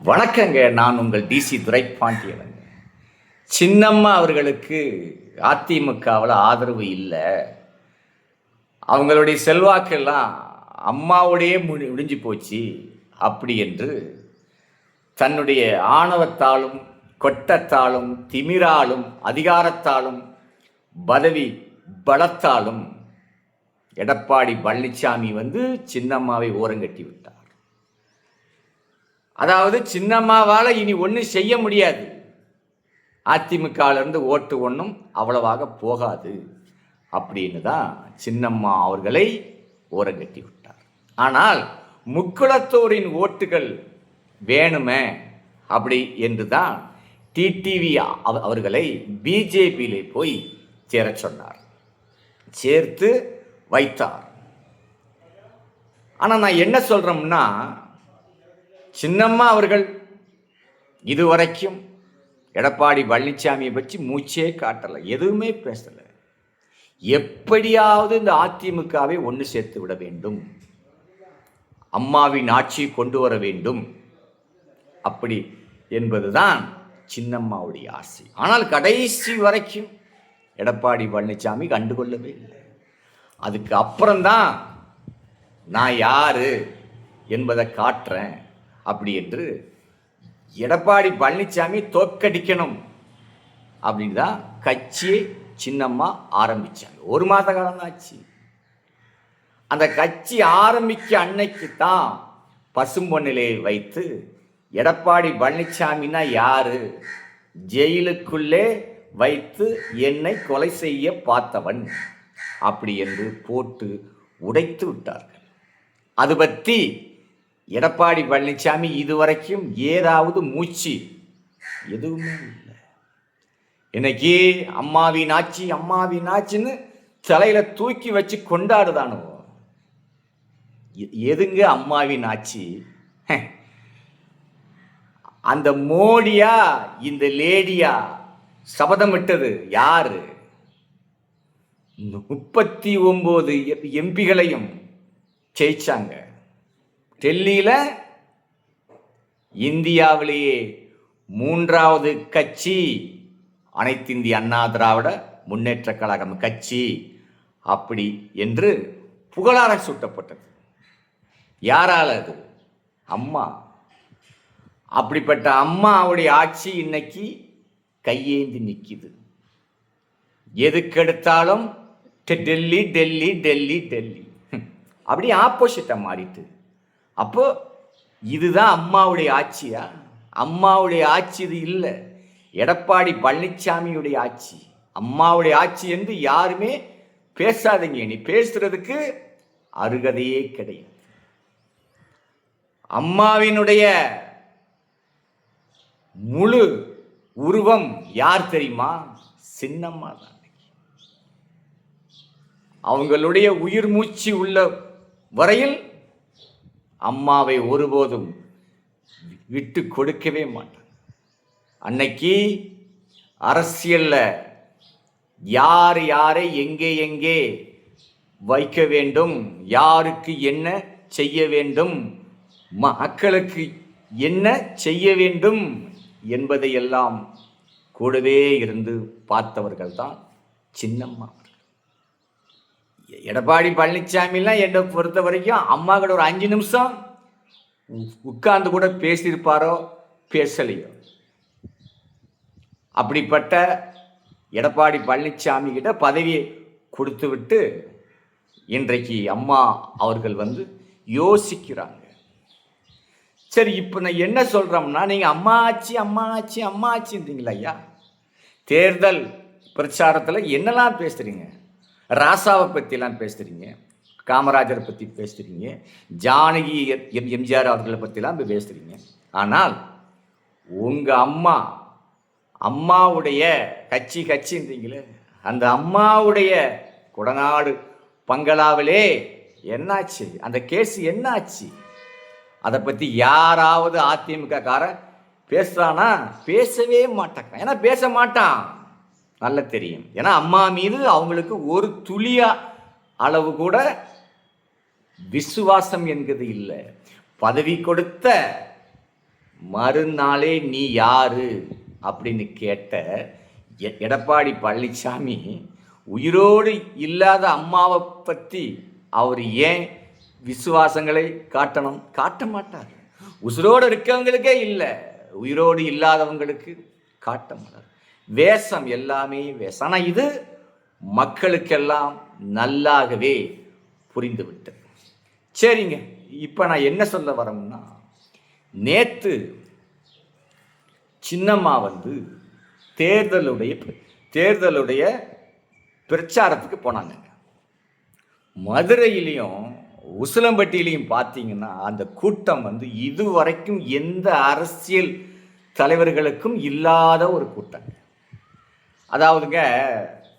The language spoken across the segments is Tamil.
வணக்கங்க. நான் உங்கள் டிசி துரைப்பாண்டியனுங்க. சின்னம்மா அவர்களுக்கு அதிமுகவில் ஆதரவு இல்லை. அவங்களுடைய செல்வாக்கெல்லாம் அம்மாவோடையே முடிஞ்சு போச்சு அப்படி என்று தன்னுடைய ஆணவத்தாலும் கொட்டத்தாலும் திமிராலும் அதிகாரத்தாலும் பதவி பலத்தாலும் எடப்பாடி பழனிசாமி சின்னம்மாவை ஓரங்கட்டி விட்டார். அதாவது சின்னம்மாவால் இனி ஒன்றும் செய்ய முடியாது, அதிமுகவிலிருந்து ஓட்டு ஒன்றும் அவ்வளவாக போகாது அப்படின்னு தான் சின்னம்மா அவர்களை ஓரங்கட்டி விட்டார். ஆனால் முக்குளத்தோரின் ஓட்டுகள் வேணுமே அப்படி என்று தான் டிடிவி அவர்களை பிஜேபியிலே போய் சேர சொன்னார், சேர்த்து வைத்தார். ஆனால் நான் என்ன சொல்கிறோம்னா, சின்னம்மா அவர்கள் இதுவரைக்கும் எடப்பாடி பழனிசாமியை பற்றி மூச்சே காட்டலை, எதுவுமே பேசலை. எப்படியாவது இந்த அதிமுகவை ஒன்று சேர்த்து விட வேண்டும், அம்மாவின் ஆட்சியை கொண்டு வர வேண்டும் அப்படி என்பதுதான் சின்னம்மாவுடைய ஆசை. ஆனால் கடைசி வரைக்கும் எடப்பாடி பழனிசாமி கண்டுகொள்ளவே இல்லை. அதுக்கு அப்புறம்தான் நான் யாரு என்பதை காட்டுறேன் அப்படி என்று எடப்பாடி பழனிசாமி தோற்கடிக்கணும் அப்படின்னு தான் கட்சியை சின்னம்மா ஆரம்பித்தாங்க. 1 மாத காலம் தான் ஆச்சு. அந்த கட்சி ஆரம்பிக்க அன்னைக்கு தான் பசும்பொன்னிலே வைத்து எடப்பாடி பழனிசாமின்னா யாரு, ஜெயிலுக்குள்ளே வைத்து என்னை கொலை செய்ய பார்த்தவன் அப்படி என்று போட்டு உடைத்து விட்டார்கள். அது பற்றி எடப்பாடி பழனிசாமி இதுவரைக்கும் ஏதாவது மூச்சு எதுவுமே இல்லை. இன்னைக்கு அம்மாவின் ஆட்சி அம்மாவின் ஆட்சின்னு தலையில தூக்கி வச்சு கொண்டாடுதானோ. எதுங்க அம்மாவின் ஆட்சி? அந்த மோடியா இந்த லேடியா சபதமிட்டது யாரு? 39 எம்பிகளையும் ஜெயிச்சாங்க. டெல்லியில் இந்தியாவிலேயே 3வது கட்சி அனைத்து இந்திய அண்ணா திராவிட முன்னேற்ற கழகம் கட்சி அப்படி என்று புகழார சூட்டப்பட்டது. யாரால? அது அம்மா. அப்படிப்பட்ட அம்மாவுடைய ஆட்சி இன்னைக்கு கையேந்தி நிற்கிது. எதுக்கெடுத்தாலும் டெல்லி டெல்லி டெல்லி டெல்லி அப்படி ஆப்போசிட்டா மாறிட்டு. அப்போ இதுதான் அம்மாவுடைய ஆட்சியா? அம்மாவுடைய ஆட்சி இது இல்லை, எடப்பாடி பழனிசாமியுடைய ஆட்சி. அம்மாவுடைய ஆட்சி என்று யாருமே பேசாதீங்க. நீ பேசுறதுக்கு அருகதையே கிடையாது. அம்மாவினுடைய முழு உருவம் யார் தெரியுமா? சின்னம்மா தான். அவங்களுடைய உயிர் மூச்சு உள்ள வரையில் அம்மாவை ஒருபோதும் விட்டு கொடுக்கவே மாட்டாங்க. அன்னைக்கு அரசியல்ல யார் யாரை எங்கே எங்கே வைக்க வேண்டும், யாருக்கு என்ன செய்ய வேண்டும், மக்களுக்கு என்ன செய்ய வேண்டும் என்பதையெல்லாம் கூடவே இருந்து பார்த்தவர்கள் தான் சின்னம்மா. எடப்பாடி பழனிசாமிலாம் என்னை பொறுத்த வரைக்கும் அம்மா கூட ஒரு 5 நிமிஷம் உட்கார்ந்து கூட பேசியிருப்பாரோ பேசலையோ. அப்படிப்பட்ட எடப்பாடி பழனிசாமி கிட்ட பதவியை கொடுத்து விட்டு இன்றைக்கு அம்மா அவர்கள் யோசிக்கிறாங்க. சரி, இப்போ நான் என்ன சொல்கிறோம்னா, நீங்கள் அம்மா ஆட்சி அம்மா ஆட்சி அம்மா ஆட்சின்றீங்களா ஐயா? தேர்தல் பிரச்சாரத்தில் என்னெல்லாம் பேசுகிறீங்க? ராசாவை பற்றிலாம் பேசுகிறீங்க, காமராஜரை பற்றி பேசுகிறீங்க, ஜானகி எம்ஜிஆர் அவர்களை பற்றிலாம் பேசுகிறீங்க. ஆனால் உங்கள் அம்மாவுடைய கட்சின்றீங்களே, அந்த அம்மாவுடைய கொடநாடு பங்களாவிலே என்னாச்சு? அந்த கேஸ் என்னாச்சு? அதை பற்றி யாராவது அதிமுக காரன் பேசுகிறானா? பேசவே மாட்டாங்க. ஏன்னா பேச மாட்டான், நல்ல தெரியும். ஏன்னா அம்மா மீது அவங்களுக்கு ஒரு துளியா அளவு கூட விசுவாசம் என்கிறது இல்லை. பதவி கொடுத்த மறுநாளே நீ யாரு அப்படின்னு கேட்ட எடப்பாடி பழனிசாமி உயிரோடு இல்லாத அம்மாவை பற்றி அவர் ஏன் விசுவாசங்களை காட்டணும்? காட்ட மாட்டார். உயிரோடு இருக்கவங்களுக்கே இல்லை, உயிரோடு இல்லாதவங்களுக்கு காட்ட மாட்டார். வேஷம், எல்லாமே வேஷம். ஆனால் இது மக்களுக்கெல்லாம் நல்லாகவே புரிந்துவிட்டது. சரிங்க, இப்போ நான் என்ன சொல்ல வரேன்னா, நேற்று சின்னம்மா தேர்தலுடைய பிரச்சாரத்துக்கு போனாங்க. மதுரையிலையும் உசிலம்பட்டியிலையும் பார்த்தீங்கன்னா அந்த கூட்டம் இதுவரைக்கும் எந்த அரசியல் தலைவர்களுக்கும் இல்லாத ஒரு கூட்டம். அதாவதுங்க,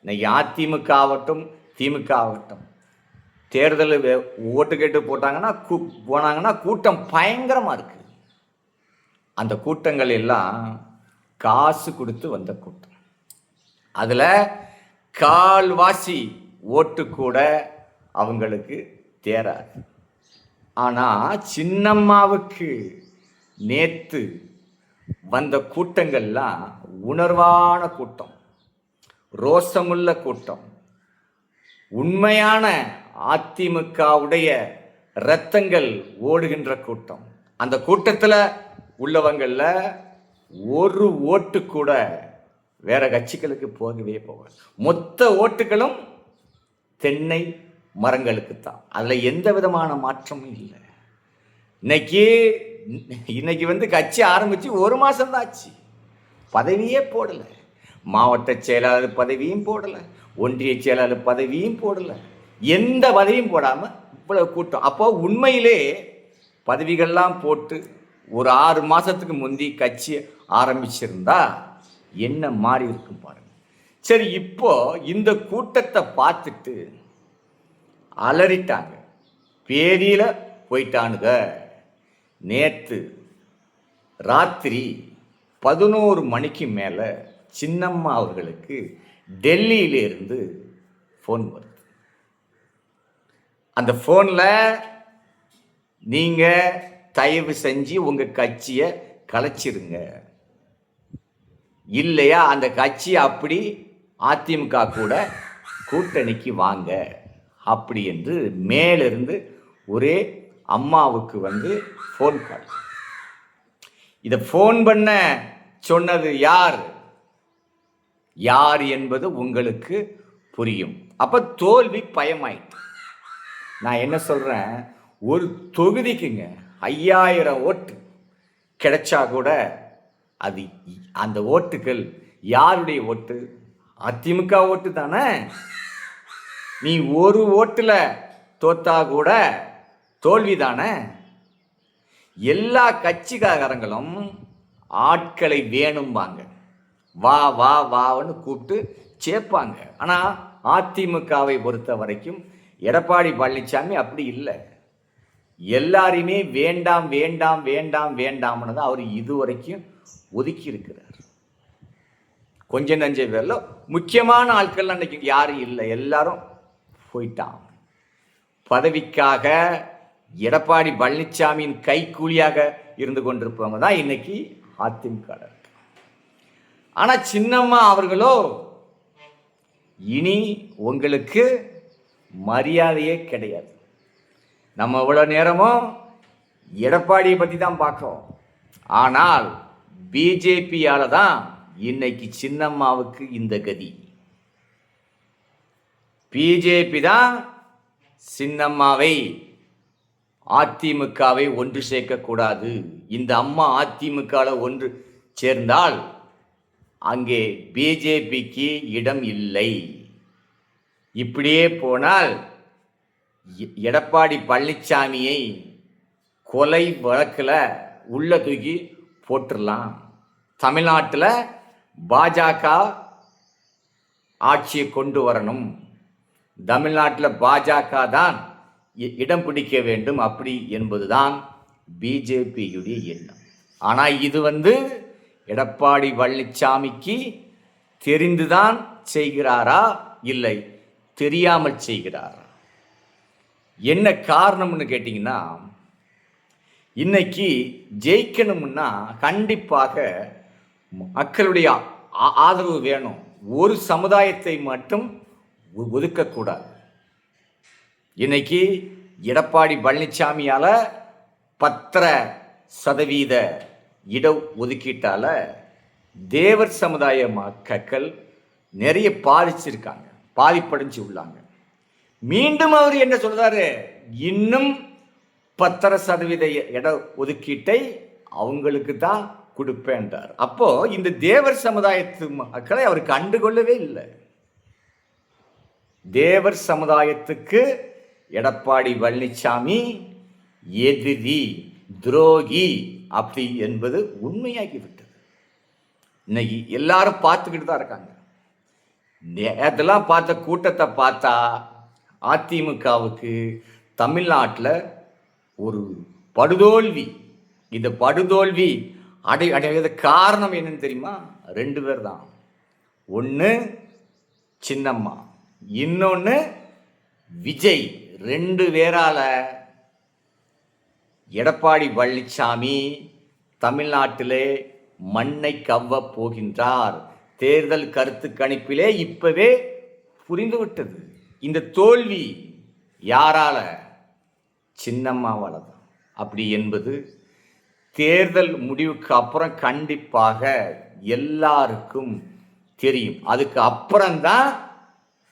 இன்னைக்கு அதிமுக ஆகட்டும் திமுக ஆகட்டும் தேர்தல் ஓட்டு கேட்டு போனாங்கன்னா கூட்டம் பயங்கரமாக இருக்குது. அந்த கூட்டங்கள் எல்லாம் காசு கொடுத்து வந்த கூட்டம். அதில் கால்வாசி ஓட்டு கூட அவங்களுக்கு தேராது. ஆனால் சின்னம்மாவுக்கு நேற்று வந்த கூட்டங்கள்லாம் உணர்வான கூட்டம், ரோசமுள்ள கூட்டம், உண்மையான அதிமுகவுடைய இரத்தங்கள் ஓடுகின்ற கூட்டம். அந்த கூட்டத்தில் உள்ளவங்களில் ஒரு ஓட்டு கூட வேற கட்சிகளுக்கு போகவே போகாது. மொத்த ஓட்டுகளும் தென்னை மரங்களுக்கு தான். அதில் எந்த விதமான மாற்றமும் இல்லை. இன்னைக்கு கட்சி ஆரம்பித்து ஒரு மாதம்தான் ஆச்சு. பதவியே போடலை. மாவட்ட செயலாளர் பதவியும் போடலை, ஒன்றிய செயலாளர் பதவியும் போடலை, எந்த பதவியும் போடாமல் இவ்வளவு கூட்டம். அப்போ உண்மையிலே பதவிகள்லாம் போட்டு ஒரு 6 மாதத்துக்கு முந்தி கட்சி ஆரம்பிச்சிருந்தா என்ன மாறி இருக்கும் பாருங்க. சரி, இப்போ இந்த கூட்டத்தை பார்த்துட்டு அலறிட்டாங்க, பேதியில போயிட்டானுங்க. நேற்று ராத்திரி 11 மணிக்கு மேலே சின்னம்மா அவர்களுக்கு டெல்லியிலிருந்து ஃபோன் வருது. அந்த ஃபோனில் நீங்கள் தயவு செஞ்சு உங்கள் கட்சியை கலைச்சிருங்க, இல்லையா அந்த கட்சி அப்படி அதிமுக கூட கூட்டணிக்கு வாங்க அப்படி என்று மேலிருந்து ஒரே அம்மாவுக்கு ஃபோன் கால். இதை ஃபோன் பண்ண சொன்னது யார் என்பது உங்களுக்கு புரியும். அப்போ தோல்வி பயமாயிட்டு. நான் என்ன சொல்கிறேன், ஒரு தொகுதிக்குங்க 5000 ஓட்டு கிடைச்சா கூட அது அந்த ஓட்டுகள் யாருடைய ஓட்டு? அதிமுக ஓட்டு தானே. நீ ஒரு ஓட்டுல தோத்தா கூட தோல்வி தானே. எல்லா கட்சிக்காரங்களும் ஆட்களை வேணும்பாங்க, வா வா வான்னு கூப்பிட்டு சேர்ப்பாங்க. ஆனால் அதிமுகவை பொறுத்த வரைக்கும் எடப்பாடி பழனிசாமி அப்படி இல்லை. எல்லாரையுமே வேண்டாம் வேண்டாம் வேண்டாம் வேண்டாம்னு தான் அவர் இதுவரைக்கும் ஒதுக்கி இருக்கிறார். கொஞ்சம் நஞ்ச பேர்ல முக்கியமான ஆட்கள் அன்னைக்கு யாரும் இல்லை, எல்லாரும் போயிட்டான். பதவிக்காக எடப்பாடி பழனிசாமியின் கைக்கூலியாக இருந்து கொண்டிருப்பவங்க தான் இன்னைக்கு அதிமுக இருக்கு. ஆனால் சின்னம்மா அவர்களோ இனி உங்களுக்கு மரியாதையே கிடையாது. நம்ம இவ்வளோ நேரமும் எடப்பாடியை பற்றி தான் பார்க்குறோம். ஆனால் பிஜேபியால் தான் இன்னைக்கு சின்னம்மாவுக்கு இந்த கதி. பிஜேபி தான் சின்னம்மாவை அதிமுகவை ஒன்று சேர்க்கக்கூடாது, இந்த அம்மா அதிமுகவில் ஒன்று சேர்ந்தால் அங்கே பிஜேபிக்கு இடம் இல்லை, இப்படியே போனால் எடப்பாடி பழனிசாமியை கொலை வழக்கில் உள்ள தூக்கி போட்டுடலாம், தமிழ்நாட்டில் பாஜக ஆட்சியை கொண்டு வரணும், தமிழ்நாட்டில் பாஜக தான் இடம் பிடிக்க வேண்டும் அப்படி என்பதுதான் பிஜேபியுடைய எண்ணம். ஆனால் இது எடப்பாடி பழனிசாமிக்கு தெரிந்துதான் செய்கிறாரா இல்லை தெரியாமல் செய்கிறாரா? என்ன காரணம்னு கேட்டிங்கன்னா, இன்னைக்கு ஜெயிக்கணும்னா கண்டிப்பாக மக்களுடைய ஆதரவு வேணும். ஒரு சமுதாயத்தை மட்டும் ஒதுக்கக்கூடாது. இன்னைக்கு எடப்பாடி பழனிசாமியால 10% இட ஒதுக்கீட்டால தேவர் சமுதாய மக்கள் நிறைய பாதிப்படைஞ்சு உள்ளாங்க. மீண்டும் அவர் என்ன சொல்றாரு, இன்னும் 10% இட ஒதுக்கீட்டை அவங்களுக்கு தான் கொடுப்பேன்றார். அப்போ இந்த தேவர் சமுதாயத்து மக்களை அவர் கண்டுகொள்ளவே இல்லை. தேவர் சமுதாயத்துக்கு எடப்பாடி பழனிசாமி எதிரி, துரோகி அப்படி என்பது உண்மையாகிவிட்டது. இன்னைக்கு எல்லாரும் பார்த்துக்கிட்டு தான் இருக்காங்க. நேரத்தெல்லாம் பார்த்த கூட்டத்தை பார்த்தா அதிமுகவுக்கு தமிழ்நாட்டில் ஒரு படுதோல்வி. இந்த படுதோல்வி அடையாத காரணம் என்னன்னு தெரியுமா? 2 பேர் தான். ஒன்று சின்னம்மா, இன்னொன்று விஜய். 2 பேரால எடப்பாடி பழனிசாமி தமிழ்நாட்டிலே மண்ணை கவ்வ போகின்றார். தேர்தல் கருத்து கணிப்பிலே இப்பவே புரிந்துவிட்டது. இந்த தோல்வி யாரால? சின்னம்மாவால தான். அப்படி என்பது தேர்தல் முடிவுக்கு அப்புறம் கண்டிப்பாக எல்லாருக்கும் தெரியும். அதுக்கு அப்புறம்தான்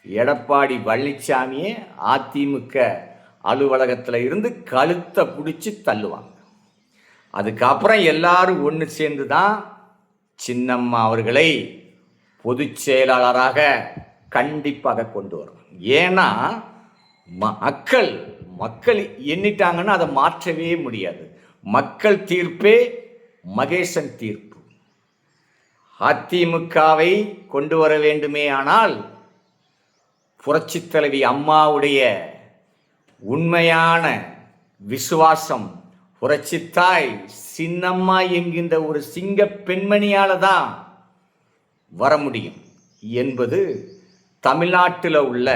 எடப்பாடி பழனிசாமியை அதிமுக அலுவலகத்தில் இருந்து கழுத்தை பிடிச்சி தள்ளுவாங்க. அதுக்கப்புறம் எல்லாரும் ஒன்று சேர்ந்து தான் சின்னம்மா அவர்களை பொதுச் செயலாளராக கண்டிப்பாக கொண்டு வரும். ஏன்னா மக்கள் எண்ணிட்டாங்கன்னா அதை மாற்றவே முடியாது. மக்கள் தீர்ப்பே மகேசன் தீர்ப்பு. அதிமுகவை கொண்டு வர வேண்டுமே ஆனால் புரட்சித் தலைவி அம்மாவுடைய உண்மையான விசுவாசம், புரட்சித்தாய் சின்னம்மா என்கின்ற ஒரு சிங்க பெண்மணியால தான் வர முடியும் என்பது தமிழ்நாட்டில் உள்ள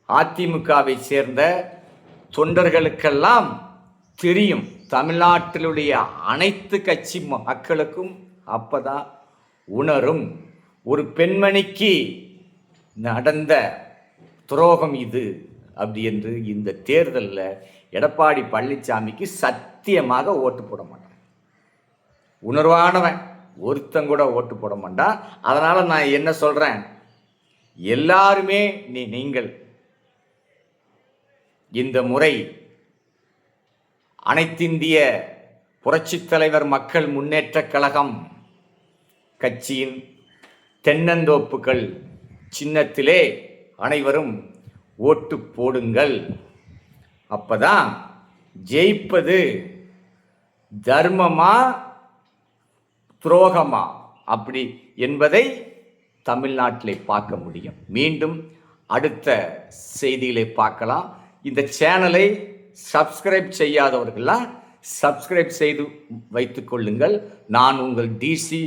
அதிமுகவை சேர்ந்த தொண்டர்களுக்கெல்லாம் தெரியும். தமிழ்நாட்டிலுடைய அனைத்து கட்சி மக்களுக்கும் அப்பதான் உணரும், ஒரு பெண்மணிக்கு நடந்த துரோகம் இது அப்படி என்று. இந்த தேர்தலில் எடப்பாடி பழனிசாமிக்கு சத்தியமாக ஓட்டு போட மாட்டான். உணர்வானவன் ஒருத்தன் கூட ஓட்டு போட மாட்டான். அதனால் நான் என்ன சொல்கிறேன், எல்லாருமே நீங்கள் இந்த முறை அனைத்திந்திய புரட்சித் தலைவர் மக்கள் முன்னேற்ற கழகம் கட்சியின் தென்னந்தோப்புகள் சின்னத்திலே அனைவரும் ஓட்டு போடுங்கள். அப்பதான் ஜெயிப்பது தர்மமா துரோகமா அப்படி என்பதை தமிழ்நாட்டிலே பார்க்க முடியும். மீண்டும் அடுத்த செய்திகளை பார்க்கலாம். இந்த சேனலை சப்ஸ்கிரைப் செய்யாதவர்கள்லாம் சப்ஸ்கிரைப் செய்து வைத்துக் கொள்ளுங்கள். நான் உங்கள் DC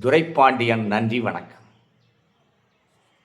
துரைபாண்டியன். நன்றி, வணக்கம்.